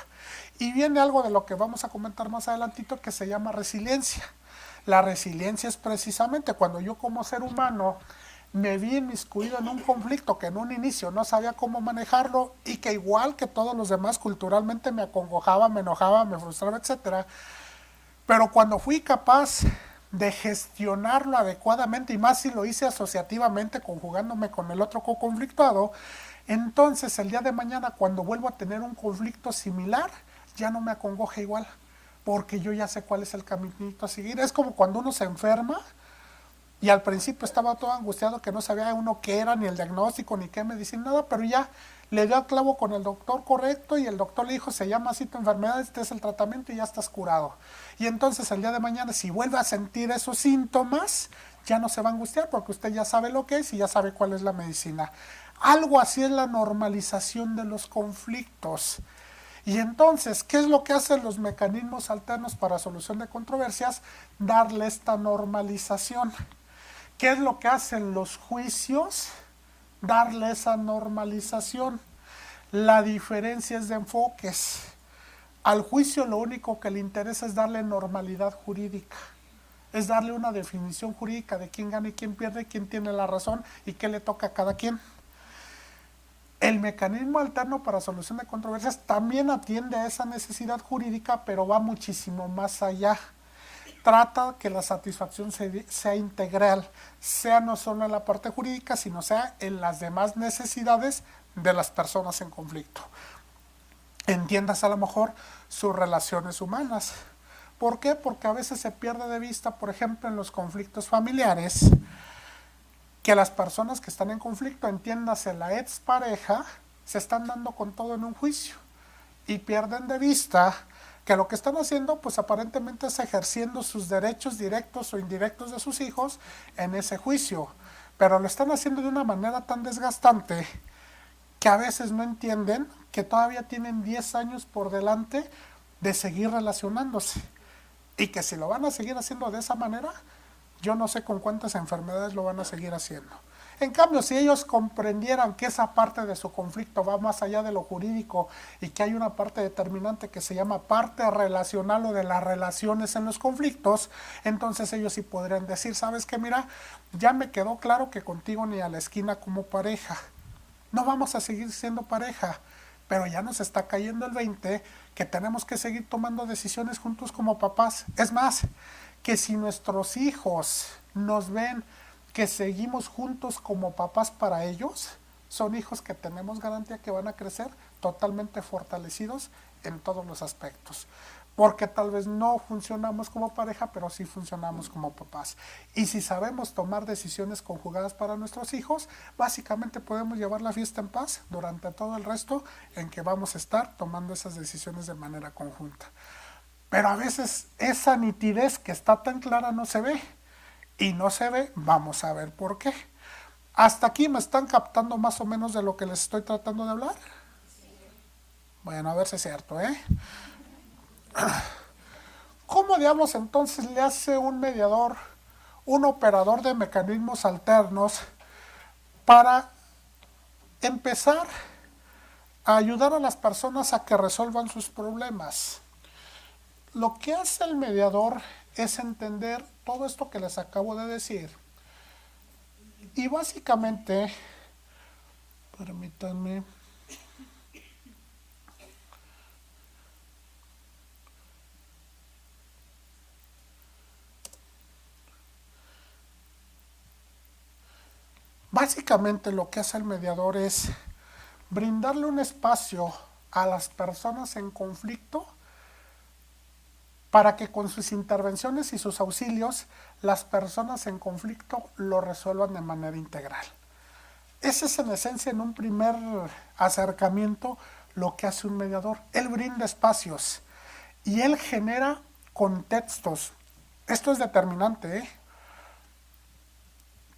Y viene algo de lo que vamos a comentar más adelantito, que se llama resiliencia. La resiliencia es precisamente cuando yo como ser humano me vi inmiscuido en un conflicto que en un inicio no sabía cómo manejarlo, y que igual que todos los demás culturalmente me acongojaba, me enojaba, me frustraba, etcétera. Pero cuando fui capaz de gestionarlo adecuadamente, y más si lo hice asociativamente, conjugándome con el otro co-conflictuado, entonces el día de mañana, cuando vuelvo a tener un conflicto similar, ya no me acongoja igual, porque yo ya sé cuál es el caminito a seguir. Es como cuando uno se enferma y al principio estaba todo angustiado, que no sabía uno qué era, ni el diagnóstico, ni qué medicina, nada, pero ya le dio al clavo con el doctor correcto, y el doctor le dijo, se llama así tu enfermedad, este es el tratamiento y ya estás curado. Y entonces el día de mañana, si vuelve a sentir esos síntomas, ya no se va a angustiar, porque usted ya sabe lo que es y ya sabe cuál es la medicina. Algo así es la normalización de los conflictos. Y entonces, ¿qué es lo que hacen los mecanismos alternos para solución de controversias? Darle esta normalización. ¿Qué es lo que hacen los juicios? Darle esa normalización. La diferencia es de enfoques. Al juicio lo único que le interesa es darle normalidad jurídica. Es darle una definición jurídica de quién gana y quién pierde, quién tiene la razón y qué le toca a cada quien. El mecanismo alterno para solución de controversias también atiende a esa necesidad jurídica, pero va muchísimo más allá. Trata que la satisfacción sea integral, sea no solo en la parte jurídica, sino sea en las demás necesidades de las personas en conflicto. Entiendas a lo mejor sus relaciones humanas. ¿Por qué? Porque a veces se pierde de vista, por ejemplo, en los conflictos familiares, que las personas que están en conflicto, entiéndase la expareja, se están dando con todo en un juicio, y pierden de vista que lo que están haciendo, pues aparentemente es ejerciendo sus derechos directos o indirectos de sus hijos en ese juicio, pero lo están haciendo de una manera tan desgastante que a veces no entienden que todavía tienen 10 años por delante de seguir relacionándose, y que si lo van a seguir haciendo de esa manera, yo no sé con cuántas enfermedades lo van a seguir haciendo. En cambio, si ellos comprendieran que esa parte de su conflicto va más allá de lo jurídico, y que hay una parte determinante que se llama parte relacional o de las relaciones en los conflictos, entonces ellos sí podrían decir, ¿sabes qué? Mira, ya me quedó claro que contigo ni a la esquina como pareja. No vamos a seguir siendo pareja, pero ya nos está cayendo el 20 que tenemos que seguir tomando decisiones juntos como papás. Es más, que si nuestros hijos nos ven que seguimos juntos como papás para ellos, son hijos que tenemos garantía que van a crecer totalmente fortalecidos en todos los aspectos. Porque tal vez no funcionamos como pareja, pero sí funcionamos como papás. Y si sabemos tomar decisiones conjugadas para nuestros hijos, básicamente podemos llevar la fiesta en paz durante todo el resto en que vamos a estar tomando esas decisiones de manera conjunta. Pero a veces esa nitidez que está tan clara no se ve. Y no se ve, vamos a ver por qué. ¿Hasta aquí me están captando más o menos de lo que les estoy tratando de hablar? Bueno, a ver si es cierto, ¿eh? ¿Cómo diablos entonces le hace un mediador, un operador de mecanismos alternos, para empezar a ayudar a las personas a que resuelvan sus problemas? Lo que hace el mediador es entender todo esto que les acabo de decir. Y básicamente, permítanme, básicamente lo que hace el mediador es brindarle un espacio a las personas en conflicto para que con sus intervenciones y sus auxilios las personas en conflicto lo resuelvan de manera integral. Ese es en esencia, en un primer acercamiento, lo que hace un mediador. Él brinda espacios y él genera contextos. Esto es determinante, ¿eh?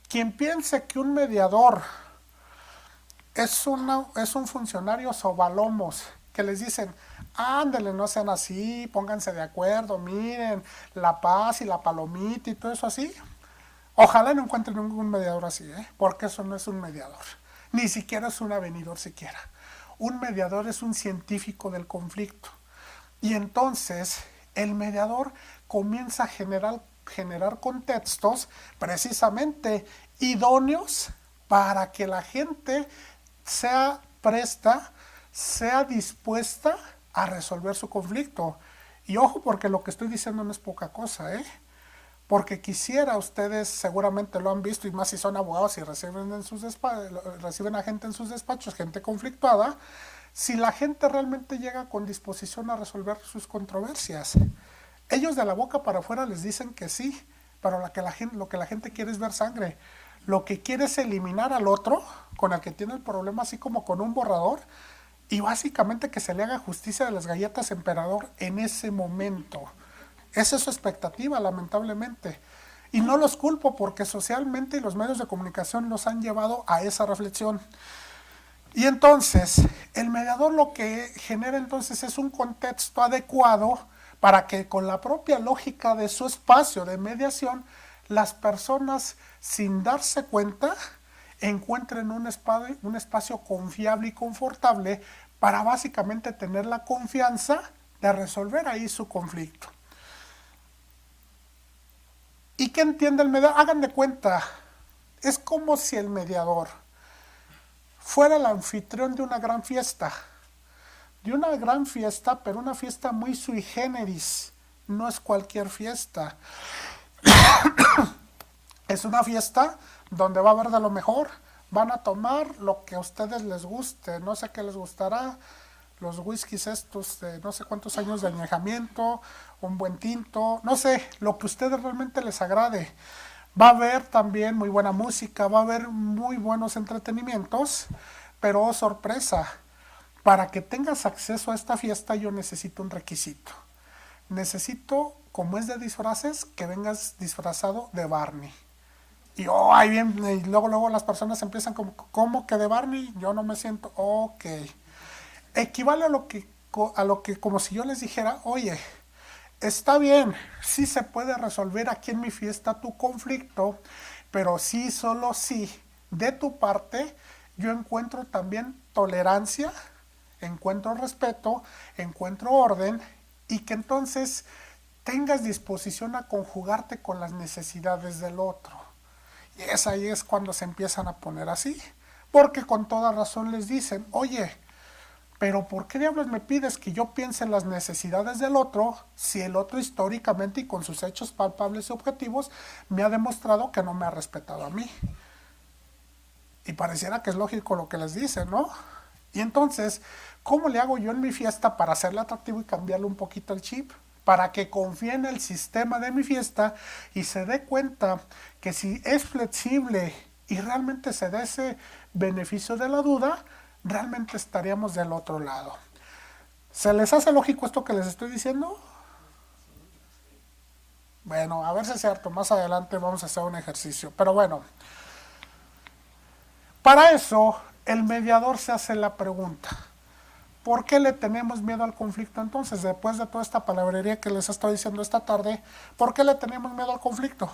Quien piense que un mediador es un funcionario sobalomos que les dicen, ándale, no sean así, pónganse de acuerdo, miren, la paz y la palomita y todo eso así. Ojalá no encuentren ningún mediador así, porque eso no es un mediador. Ni siquiera es un avenidor siquiera. Un mediador es un científico del conflicto. Y entonces el mediador comienza a generar contextos precisamente idóneos para que la gente sea presta, sea dispuesta a resolver su conflicto. Y ojo, porque lo que estoy diciendo no es poca cosa, porque quisiera, ustedes seguramente lo han visto, y más si son abogados y reciben a gente en sus despachos, gente conflictuada, si la gente realmente llega con disposición a resolver sus controversias. Ellos de la boca para afuera les dicen que sí, pero lo que la gente quiere es ver sangre. Lo que quiere es eliminar al otro con el que tiene el problema, así como con un borrador, y básicamente que se le haga justicia de las galletas emperador en ese momento. Esa es su expectativa, lamentablemente. Y no los culpo porque socialmente los medios de comunicación los han llevado a esa reflexión. Y entonces, el mediador lo que genera entonces es un contexto adecuado para que con la propia lógica de su espacio de mediación, las personas, sin darse cuenta, encuentren un espacio confiable y confortable para básicamente tener la confianza de resolver ahí su conflicto. ¿Y qué entiende el mediador? Hagan de cuenta, es como si el mediador fuera el anfitrión de una gran fiesta. De una gran fiesta, pero una fiesta muy sui generis. No es cualquier fiesta. Es una fiesta donde va a haber de lo mejor. Van a tomar lo que a ustedes les guste. No sé qué les gustará. Los whiskies estos de no sé cuántos años de añejamiento, un buen tinto, no sé, lo que a ustedes realmente les agrade. Va a haber también muy buena música, va a haber muy buenos entretenimientos, pero oh, sorpresa, para que tengas acceso a esta fiesta yo necesito un requisito. Necesito, como es de disfraces, que vengas disfrazado de Barney. Y ahí bien, y luego las personas empiezan como, ¿cómo que de Barney? Yo no me siento, ok. Equivale a lo que como si yo les dijera, oye, está bien, sí se puede resolver aquí en mi fiesta tu conflicto, pero sí, solo sí, de tu parte, yo encuentro también tolerancia, encuentro respeto, encuentro orden, y que entonces tengas disposición a conjugarte con las necesidades del otro. Y ahí es cuando se empiezan a poner así, porque con toda razón les dicen, oye, pero ¿por qué diablos me pides que yo piense en las necesidades del otro si el otro históricamente y con sus hechos palpables y objetivos me ha demostrado que no me ha respetado a mí? Y pareciera que es lógico lo que les dicen, ¿no? Y entonces, ¿cómo le hago yo en mi fiesta para hacerle atractivo y cambiarle un poquito el chip? Para que confíe en el sistema de mi fiesta y se dé cuenta que si es flexible y realmente se da ese beneficio de la duda, realmente estaríamos del otro lado. ¿Se les hace lógico esto que les estoy diciendo? Bueno, a ver si es cierto, más adelante vamos a hacer un ejercicio. Pero bueno, para eso el mediador se hace la pregunta, ¿por qué le tenemos miedo al conflicto entonces? Después de toda esta palabrería que les estoy diciendo esta tarde, ¿por qué le tenemos miedo al conflicto?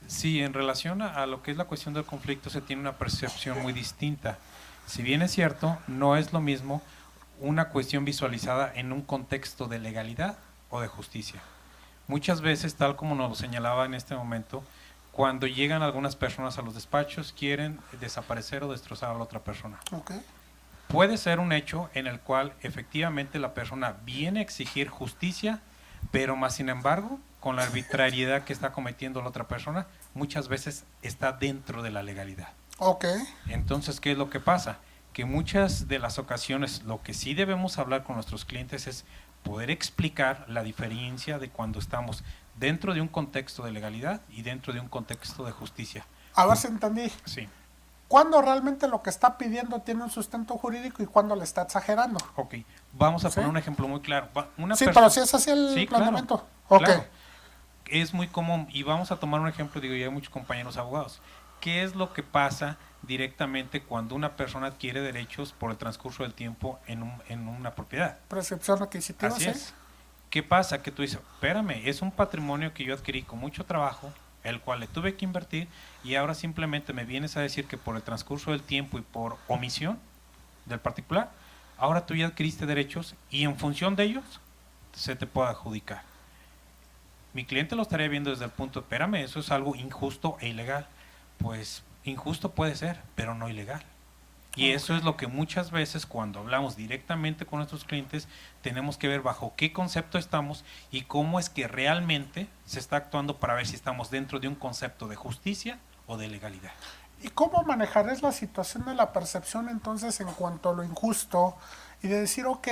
Sí, en relación a lo que es la cuestión del conflicto se tiene una percepción muy distinta. Si bien es cierto, no es lo mismo una cuestión visualizada en un contexto de legalidad o de justicia. Muchas veces, tal como nos lo señalaba en este momento, cuando llegan algunas personas a los despachos quieren desaparecer o destrozar a la otra persona. Okay. Puede ser un hecho en el cual efectivamente la persona viene a exigir justicia, pero más sin embargo, con la arbitrariedad que está cometiendo la otra persona, muchas veces está dentro de la legalidad. Okay. Entonces, ¿qué es lo que pasa? Que muchas de las ocasiones lo que sí debemos hablar con nuestros clientes es poder explicar la diferencia de cuando estamos dentro de un contexto de legalidad y dentro de un contexto de justicia. A ver si entendí. Sí. cuándo realmente lo que está pidiendo tiene un sustento jurídico y cuándo le está exagerando. Ok, vamos a ¿Sí? poner un ejemplo muy claro. Sí, pero si es así el Sí, planteamiento. claro, Ok. claro. Es muy común, y vamos a tomar un ejemplo, digo, ya hay muchos compañeros abogados. ¿Qué es lo que pasa directamente cuando una persona adquiere derechos por el transcurso del tiempo en una propiedad? Prescripción adquisitiva, Así sí. es. ¿Qué pasa? Que tú dices, espérame, es un patrimonio que yo adquirí con mucho trabajo, el cual le tuve que invertir, y ahora simplemente me vienes a decir que por el transcurso del tiempo y por omisión del particular, ahora tú ya adquiriste derechos y en función de ellos se te puede adjudicar. Mi cliente lo estaría viendo desde el punto, espérame, eso es algo injusto e ilegal. Pues injusto puede ser, pero no ilegal. Y eso es lo que muchas veces cuando hablamos directamente con nuestros clientes tenemos que ver bajo qué concepto estamos y cómo es que realmente se está actuando para ver si estamos dentro de un concepto de justicia o de legalidad. ¿Y cómo manejarás la situación de la percepción entonces en cuanto a lo injusto y de decir, ok,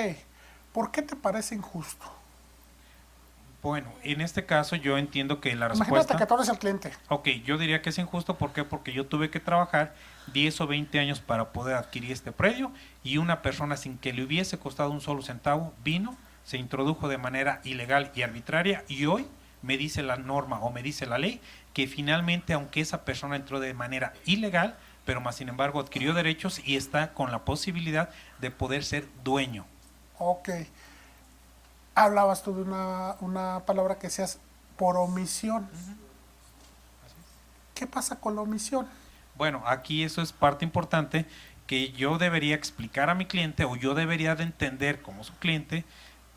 ¿por qué te parece injusto? Bueno, en este caso yo entiendo que la Imagínate respuesta... que tú eres el cliente. Ok, yo diría que es injusto, ¿por qué? Porque yo tuve que trabajar 10 o 20 años para poder adquirir este predio y una persona sin que le hubiese costado un solo centavo vino, se introdujo de manera ilegal y arbitraria y hoy me dice la norma o me dice la ley que finalmente, aunque esa persona entró de manera ilegal, pero más sin embargo adquirió derechos y está con la posibilidad de poder ser dueño. Ok. Hablabas tú de una palabra que decías por omisión. ¿Qué pasa con la omisión? Bueno, aquí eso es parte importante que yo debería explicar a mi cliente o yo debería de entender como su cliente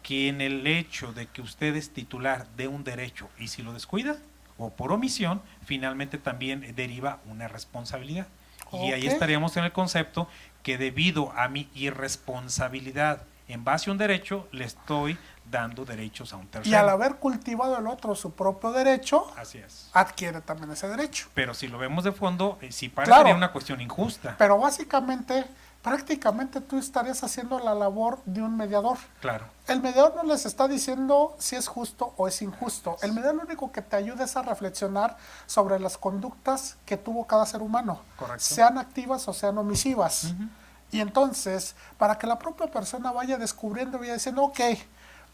que en el hecho de que usted es titular de un derecho y si lo descuida o por omisión, finalmente también deriva una responsabilidad. Y ahí Ok. estaríamos en el concepto que debido a mi irresponsabilidad en base a un derecho, le estoy dando derechos a un tercero. Y al haber cultivado el otro su propio derecho, Así es. adquiere también ese derecho. Pero si lo vemos de fondo, sí parecería Claro. una cuestión injusta. Pero básicamente, prácticamente tú estarías haciendo la labor de un mediador. Claro. El mediador no les está diciendo si es justo o es injusto. El mediador lo único que te ayuda es a reflexionar sobre las conductas que tuvo cada ser humano, Correcto. sean activas o sean omisivas. Y entonces, para que la propia persona vaya descubriendo, vaya diciendo, ok,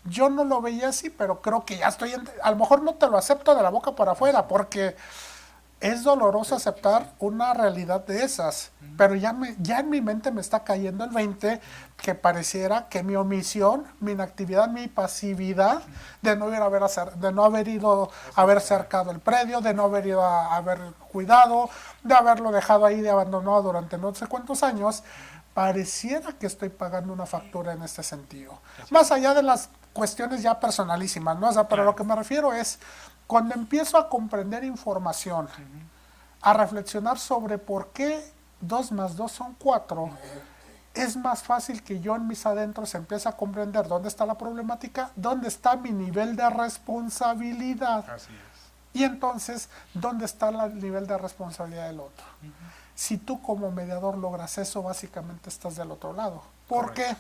yo no lo veía así, pero creo que ya estoy, a lo mejor no te lo acepto de la boca para afuera, porque es doloroso aceptar una realidad de esas, pero ya en mi mente me está cayendo el 20 que pareciera que mi omisión, mi inactividad, mi pasividad de no haber ido a haber cercado el predio, de no haber ido a haber cuidado, de haberlo dejado ahí de abandonado durante no sé cuántos años, pareciera que estoy pagando una factura en este sentido. Más allá de las cuestiones ya personalísimas, ¿no? O sea, pero lo que me refiero es cuando empiezo a comprender información, a reflexionar sobre por qué 2 más 2 son 4, es más fácil que yo en mis adentros empiece a comprender dónde está la problemática, dónde está mi nivel de responsabilidad. Así es. Y entonces, ¿dónde está el nivel de responsabilidad del otro? Si tú como mediador logras eso, básicamente estás del otro lado. ¿Por qué?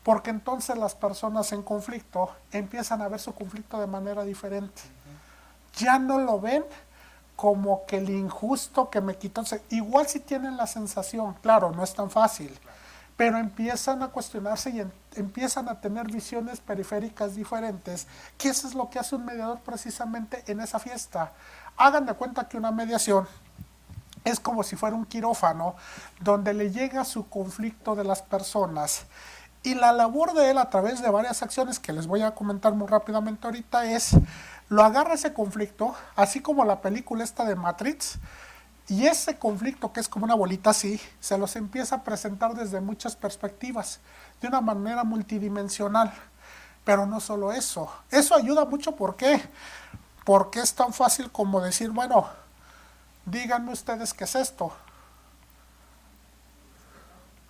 Porque entonces las personas en conflicto empiezan a ver su conflicto de manera diferente. Ya no lo ven como que el injusto que me quitó. Igual si tienen la sensación, claro, no es tan fácil, pero empiezan a cuestionarse y empiezan a tener visiones periféricas diferentes, que eso es lo que hace un mediador precisamente en esa fiesta. Hagan de cuenta que una mediación es como si fuera un quirófano donde le llega su conflicto de las personas y la labor de él a través de varias acciones que les voy a comentar muy rápidamente ahorita es, lo agarra ese conflicto, así como la película esta de Matrix, y ese conflicto que es como una bolita así, se los empieza a presentar desde muchas perspectivas, de una manera multidimensional. Pero no solo eso, eso ayuda mucho, ¿por qué? Porque es tan fácil como decir, bueno, díganme ustedes qué es esto.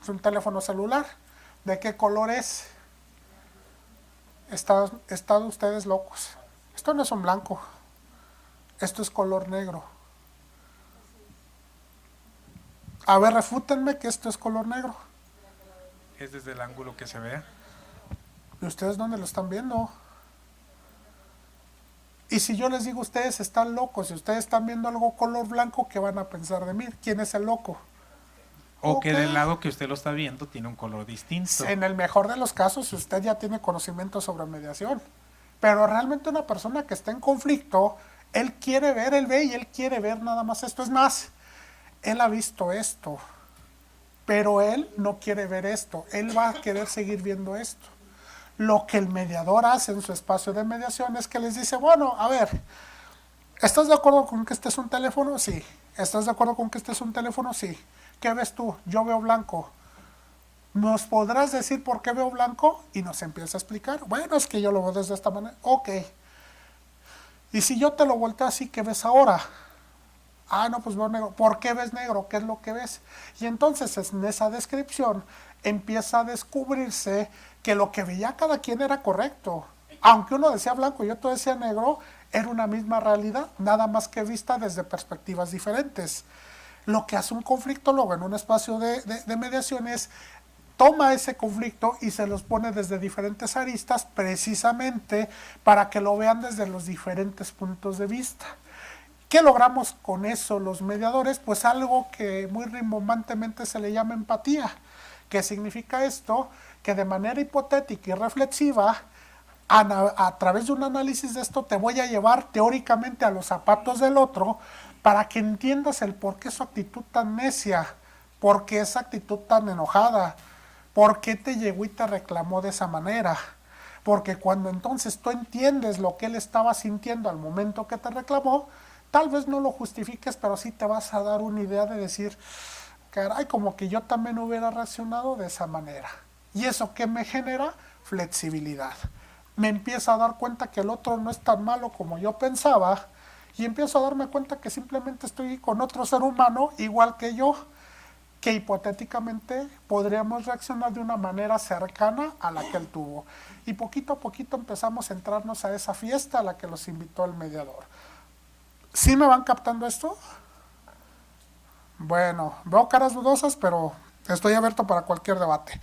Es un teléfono celular. ¿De qué color es? Están ustedes locos. Esto no es un blanco. Esto es color negro. A ver, refútenme que esto es color negro. Es desde el ángulo que se vea. ¿Y ustedes dónde lo están viendo? Y si yo les digo, ustedes están locos, si ustedes están viendo algo color blanco, ¿qué van a pensar de mí? ¿Quién es el loco? O que Ok. del lado que usted lo está viendo tiene un color distinto. En el mejor de los casos, usted ya tiene conocimiento sobre mediación. Pero realmente una persona que está en conflicto, él ve y él quiere ver nada más esto. Es más, él ha visto esto, pero él no quiere ver esto. Él va a querer seguir viendo esto. Lo que el mediador hace en su espacio de mediación es que les dice, bueno, a ver, ¿estás de acuerdo con que este es un teléfono? Sí. ¿Estás de acuerdo con que este es un teléfono? Sí. ¿Qué ves tú? Yo veo blanco. ¿Nos podrás decir por qué veo blanco? Y nos empieza a explicar. Bueno, es que yo lo veo desde esta manera. Ok. Y si yo te lo volteo así, ¿qué ves ahora? Ah, no, pues veo negro. ¿Por qué ves negro? ¿Qué es lo que ves? Y entonces en esa descripción empieza a descubrirse que lo que veía cada quien era correcto. Aunque uno decía blanco y otro decía negro, era una misma realidad, nada más que vista desde perspectivas diferentes. Lo que hace un conflictólogo en un espacio de mediación es toma ese conflicto y se los pone desde diferentes aristas precisamente para que lo vean desde los diferentes puntos de vista. ¿Qué logramos con eso los mediadores? Pues algo que muy rimbombantemente se le llama empatía. ¿Qué significa esto? Que de manera hipotética y reflexiva, a través de un análisis de esto, te voy a llevar teóricamente a los zapatos del otro para que entiendas el por qué su actitud tan necia, por qué esa actitud tan enojada, por qué te llegó y te reclamó de esa manera. Porque cuando entonces tú entiendes lo que él estaba sintiendo al momento que te reclamó, tal vez no lo justifiques, pero sí te vas a dar una idea de decir, caray, como que yo también hubiera reaccionado de esa manera. ¿Y eso qué me genera? Flexibilidad. Me empiezo a dar cuenta que el otro no es tan malo como yo pensaba y empiezo a darme cuenta que simplemente estoy con otro ser humano igual que yo, que hipotéticamente podríamos reaccionar de una manera cercana a la que él tuvo. Y poquito a poquito empezamos a entrarnos a esa fiesta a la que los invitó el mediador. ¿Sí me van captando esto? Bueno, veo caras dudosas, pero estoy abierto para cualquier debate.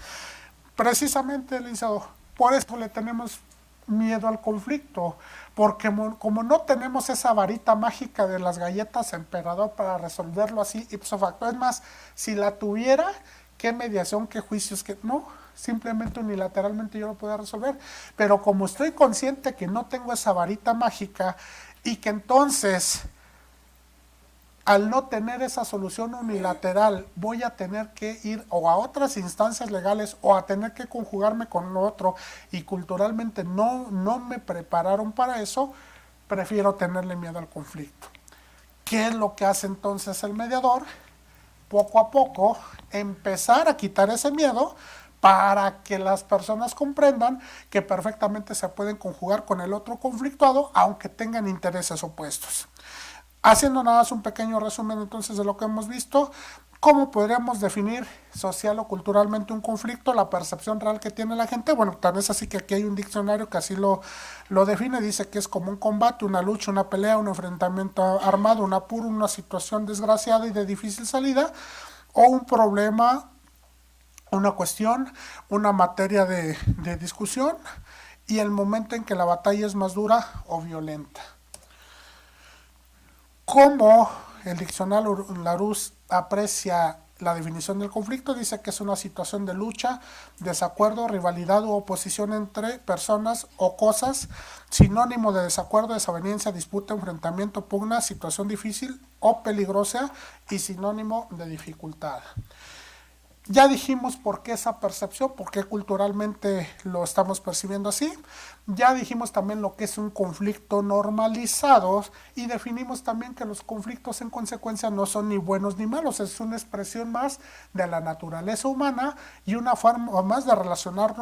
Precisamente, licenciado, por eso le tenemos miedo al conflicto, porque como no tenemos esa varita mágica de las galletas emperador para resolverlo así ipso facto, es más, si la tuviera, qué mediación, qué juicios, que no, simplemente unilateralmente yo lo podía resolver, pero como estoy consciente que no tengo esa varita mágica y que entonces al no tener esa solución unilateral, voy a tener que ir o a otras instancias legales o a tener que conjugarme con lo otro y culturalmente no me prepararon para eso, prefiero tenerle miedo al conflicto. ¿Qué es lo que hace entonces el mediador? Poco a poco empezar a quitar ese miedo para que las personas comprendan que perfectamente se pueden conjugar con el otro conflictuado aunque tengan intereses opuestos. Haciendo nada más un pequeño resumen entonces de lo que hemos visto, ¿cómo podríamos definir social o culturalmente un conflicto? La percepción real que tiene la gente, bueno, tan es así que aquí hay un diccionario que así lo define, dice que es como un combate, una lucha, una pelea, un enfrentamiento armado, un apuro, una situación desgraciada y de difícil salida, o un problema, una cuestión, una materia de discusión, y el momento en que la batalla es más dura o violenta. ¿Cómo el diccionario Larousse aprecia la definición del conflicto? Dice que es una situación de lucha, desacuerdo, rivalidad u oposición entre personas o cosas, sinónimo de desacuerdo, desaveniencia, disputa, enfrentamiento, pugna, situación difícil o peligrosa y sinónimo de dificultad. Ya dijimos por qué esa percepción, por qué culturalmente lo estamos percibiendo así. Ya dijimos también lo que es un conflicto normalizado y definimos también que los conflictos en consecuencia no son ni buenos ni malos, es una expresión más de la naturaleza humana y una forma más de relacionarnos